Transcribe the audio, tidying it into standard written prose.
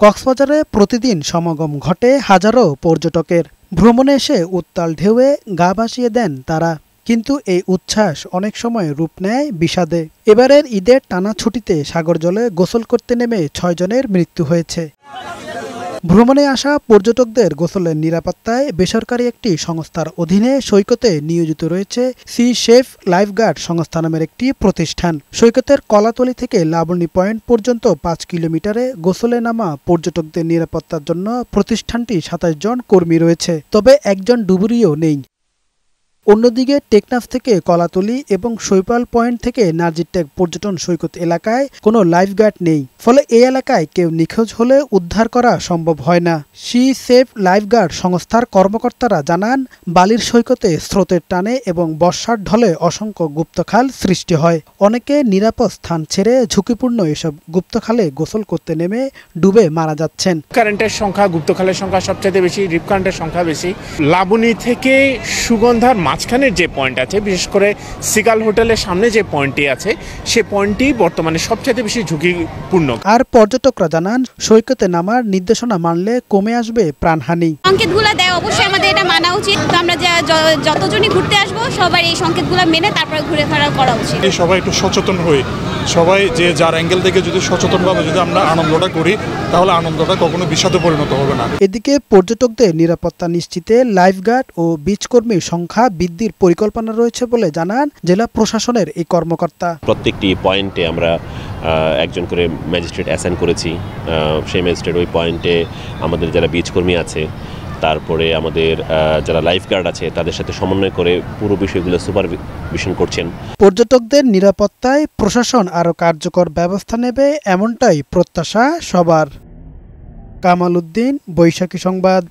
কক্সবাজারে প্রতিদিন সমাগম ঘটে হাজারো পর্যটকের। ভ্রমণে এসে উত্তাল ঢেউয়ে গা ভাসিয়ে দেন তারা। কিন্তু এই উচ্ছ্বাস অনেক সময় রূপ নেয় বিষাদে। এবারের ঈদের টানা ছুটিতে সাগর জলে গোসল করতে নেমে 6 জনের মৃত্যু হয়েছে। ভ্রমণে আসা পর্যটকদের গোসলের নিরাপত্তায় বেসরকারি একটি সংস্থার অধীনে সৈকতে নিয়োজিত রয়েছে সি সেফ লাইফগার্ড সংস্থা নামের একটি প্রতিষ্ঠান। সৈকতের কলাতলি থেকে লাবণী পয়েন্ট পর্যন্ত 5 কিলোমিটারে গোসলে নামা পর্যটকদের নিরাপত্তার জন্য প্রতিষ্ঠানটি 27 জন কর্মী রয়েছে, তবে একজন ডুবুরিও নেই। অন্যদিকে টেকনাফ থেকে কলাতলি এবং শৈপাল পয়েন্ট থেকে নাজিরটেক পর্যটন সৈকত এলাকায় কোনো লাইফগার্ড নেই, ফলে এই এলাকায় কেউ নিখোঁজ হলে উদ্ধার করা সম্ভব হয় না। সি সেফ লাইফগার্ড সংস্থার কর্মকর্তারা জানান, বালির সৈকতে স্রোতের টানে এবং বর্ষার ঢলে অসংখ্য গুপ্তখাল সৃষ্টি হয়। অনেকে নিরাপদ স্থান ছেড়ে ঝুঁকিপূর্ণ এসব গুপ্তখালে গোসল করতে নেমে ডুবে মারা যাচ্ছেন। কারেন্টের সংখ্যা, গুপ্তখালের সংখ্যা সবচেয়ে বেশি, রিপ কারেন্টের সংখ্যা বেশি। লাবণী থেকে সুগন্ধার মাঝখানের যে পয়েন্ট আছে, বিশেষ করে সিকাল হোটেলের সামনে যে পয়েন্টটি আছে, সে পয়েন্টটি বর্তমানে সবচেয়ে বেশি ঝুঁকিপূর্ণ। আর পর্যটকরা জানান, সৈকতে নামার নির্দেশনা মানলে কমে আসবে প্রাণহানি। সংকেতগুলো দেয়, অবশ্যই আমাদের এটা মানা উচিত। তো আমরা যতজনই ঘুরতে আসবো সবার এই সংকেতগুলো মেনে তারপরে ঘুরে ফেরা করা উচিত। সবাই একটু সচেতন হই, সবাই যে যার অ্যাঙ্গেল থেকে যদি সচেতনভাবে যদি আমরা আনন্দটা করি, তাহলে আনন্দটা কখনো বিষাদে পরিণত হবে না। এদিকে পর্যটকদের নিরাপত্তা নিশ্চিতে লাইফগার্ড ও বিচ কর্মীর সংখ্যা বৃদ্ধির পরিকল্পনা রয়েছে বলে জানান জেলা প্রশাসনের এই কর্মকর্তা। প্রত্যেকটি পয়েন্টে আমরা একজন করে ম্যাজিস্ট্রেট অ্যাসাইন করেছি। সেই ম্যাজিস্ট্রেট ওই পয়েন্টে আমাদের যারা বিচ কর্মী আছে, তারপরে আমাদের যারা লাইফগার্ড আছে, তাদের সাথে সমন্বয় করে পুরো বিষয়গুলো সুপারভিশন করছেন। পর্যটকদের নিরাপত্তায় প্রশাসন আরও কার্যকর ব্যবস্থা নেবে, এমনটাই প্রত্যাশা সবার। কামাল উদ্দিন, বৈশাখী সংবাদ।